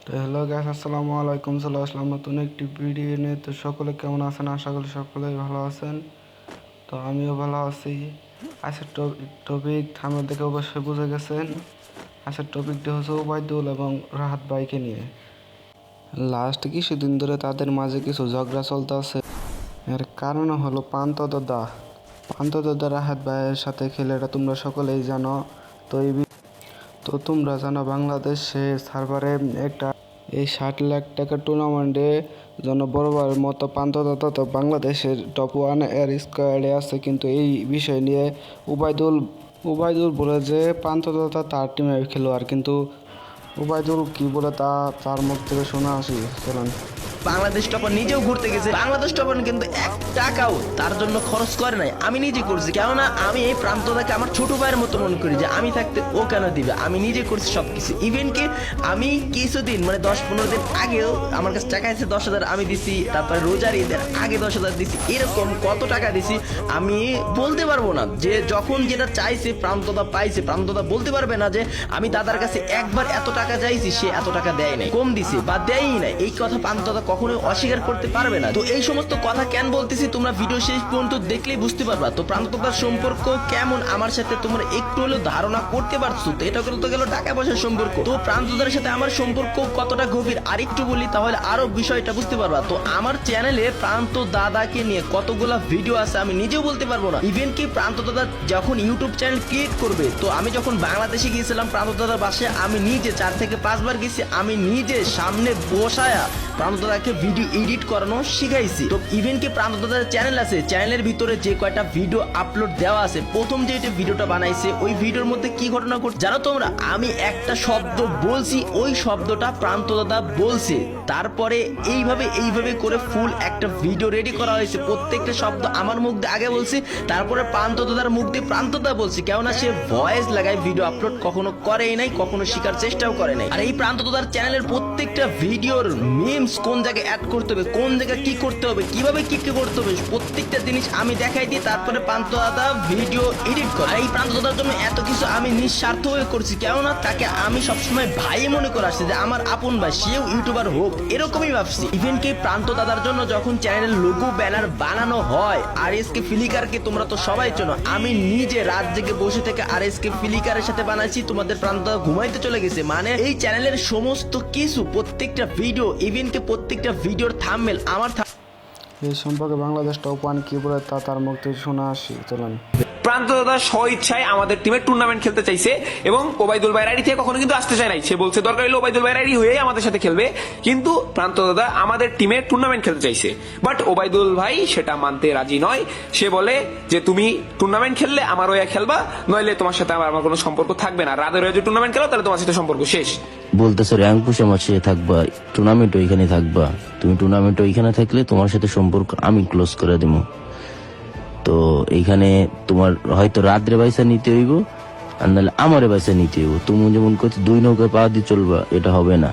তো hello guys, আসসালামু আলাইকুম। চলে আসলাম নতুন একটি ভিডিও নিয়ে। তো সকলে কেমন আছেন? আশা করি সকলেই ভালো আছেন। তো আমিও ভালো আছি। আজকের টপিক থাম্বনেল দেখে অবশ্যই বুঝে গেছেন। আজকের টপিকটি হচ্ছে ওবায়দুল এবং রাহাত ভাইকে নিয়ে। লাস্ট কিছুদিন ধরে তাদের মাঝে কিছু ঝগড়া চলতেছে। এর কারণ হলো পান্ত দাদা রাহাত ভাইয়ের সাথে খেলে, এটা তোমরা সকলেই জানো। তো তোমরা জানো বাংলাদেশে সার্ভারে একটা এই 60 লাখ টাকার টুর্নামেন্টে জন্য বরাবরের মতো পান্তদাতা তো বাংলাদেশের টপ 1 এর স্কোয়াডে আছে। কিন্তু এই বিষয় নিয়ে উবায়দুল বলে যে পান্তদাতা তার টিমের খেলোয়াড়, কিন্তু উবায়দুল কি বলে তার মুখ থেকে শোনা আসি। চলেন। বাংলাদেশ টপার নিজেও ঘুরতে গেছে। বাংলাদেশ টপার কিন্তু 1 টাকাও তার জন্য খরচ করে নাই, আমি নিজে করছি। কেননা আমি এই প্রান্তটাকে আমার ছোট ভাইয়ের মতো মনে করি, যে আমি থাকতে ও কেন দিবে, আমি নিজে করছি সবকিছু। ইভেন কি আমি কিছুদিন 10-15 দিন আগেও আমার কাছে টাকা আছে 10,000 আমি দিছি। তারপরে রোজার ঈদের আগে 10,000 দিছি। এরকম কত টাকা দিছি আমি বলতে পারবো না। যে যখন যেটা চাইছে প্রান্তদা পাইছে, প্রান্তদা বলতে পারবে না যে আমি দাদার কাছে একবার এত টাকা চাইছি, সে এত টাকা দেয় নাই, কম দিছে বা দেয়ই নাই। এই কথা প্রান্তদা কখনোই অস্বীকার করতে পারবে না। তো এই সমস্ত কথা কেন বলতেছি তোমরা ভিডিও শেষ পর্যন্ত দেখলেই বুঝতে পারবা। তো প্রান্তদার সম্পর্ক কেমন আমার সাথে তোমরা একটু হলেও ধারণা করতে পারছো। তো এটা তো গেল টাকা পয়সার সম্পর্ক। তো প্রান্তদার সাথে আমার সম্পর্ক কতটা গভীর আরেকটু বলি, তাহলে আরো বিষয়টা বুঝতে পারবা। তো আমার চ্যানেলে প্রান্ত দাদাকে নিয়ে কতগুলা ভিডিও আছে আমি নিজেও বলতে পারবো না। ইভেন কি প্রান্ত দাদা যখন ইউটিউব চ্যানেল ক্রিয়েট করবে, তো আমি যখন বাংলাদেশে গিয়েছিলাম প্রান্ত দাদার বাসায়, আমি নিজে 4 থেকে 5 বার গেছি। আমি নিজে সামনে বসায়া প্রান্ত দাদাকে ভিডিও এডিট করানো শিখাইছি। তো ইভেন কি প্রান্ত দাদার চ্যানেল আছে, চ্যানেলের ভিতরে যে কয়টা ভিডিও আপলোড দেওয়া আছে, প্রথম যে ভিডিওটা বানাইছে ওই ভিডিওর মধ্যে কি ঘটনা ঘটছে জানো তোমরা? আমি একটা শব্দ বলছি, ওই শব্দটা প্রান্ত দাদা বলছে। তারপরে এইভাবে করে ফুল একটা ভিডিও রেডি করা হয়েছে। প্রত্যেকটা শব্দ আমার মুখ দিয়ে আগে বলছি, তারপরে প্রান্ত দাদার মুখ দিয়ে প্রান্ত দাদা বলছি। কেননা সে ভয়েস লাগায় ভিডিও আপলোড কখনো করেই নাই, কখনো শেখার চেষ্টাও করে নাই। আর এই প্রান্ত দাদার চ্যানেলের প্রত্যেকটা ভিডিওর মিমস কোন জায়গায় অ্যাড করতে হবে, কোন জায়গায় কি করতে হবে, কিভাবে কি করতে হবে, প্রত্যেকটা জিনিস আমি দেখাই দিই। তারপরে প্রান্ত দাদা ভিডিও এডিট করে। আর এই প্রান্ত দাদার জন্য এত কিছু আমি নিঃস্বার্থ হয়ে করছি। কেননা তাকে আমি সবসময় ভাই মনে করে আসছি, যে আমার আপন ভাই, সেও ইউটিউবার হোক এরকমই ভাবছি। ইভেন কি প্রান্ত দাদার জন্য যখন চ্যানেলের লোগো ব্যানার বানানো হয়, RSK ফিলিকারকে তোমরা তো সবাই চেনো, আমি নিজে রাত জেগে বসে থেকে RSK ফিলিকারের সাথে বানাইছি। তোমাদের প্রান্ত দাদা ঘুমাইতে চলে গেছে। মানে এই চ্যানেলের সমস্ত কিছু, প্রত্যেকটা ভিডিও, ইভেন কি প্রত্যেকটা ভিডিওর থাম্বনেল আমার এই সম্পর্কে বাংলাদেশ টপ 1 কি বলে তার মুখ থেকে শোনা আসি। চলেন। প্রান্ত দাদা স্ব ইচ্ছায় আমাদের টিমে টুর্নামেন্ট খেলতে চাইছে এবং ওবায়দুল ভাইয়ের আইডি থেকে কখনো কিন্তু আসতে চায় নাই। সে বলছে দরকার হলে ওবায়দুল ভাইয়ের আইডি হয়ে আমাদের সাথে খেলবে, কিন্তু প্রান্ত দাদা আমাদের টিমে টুর্নামেন্ট খেলতে চাইছে। বাট ওবায়দুল ভাই সেটা মানতে রাজি নয়। সে বলে যে তুমি টুর্নামেন্ট খেললে আমার হয়ে খেলবা, নইলে তোমার সাথে আমার কোনো সম্পর্ক থাকবে না। রাদের হয়ে যে টুর্নামেন্ট খেলো তাহলে তোমার সাথে সম্পর্ক শেষ। বলতেছে র্যাঙ্ক পুশে মাসে থাকবা, টুর্নামেন্ট ওইখানে থাকবা। তুমি টুর্নামেন্ট ওইখানে থাকলে তোমার সাথে সম্পর্ক আমি ক্লোজ করে দেবো। তো এইখানে তোমার হয়তো রাত্রে পয়সা নিতে হইব, আর নাহলে আমারে পয়সা নিতে হইব। তুমি যেমন করছো 2 নৌকায় পা দিয়ে চলবা, এটা হবে না।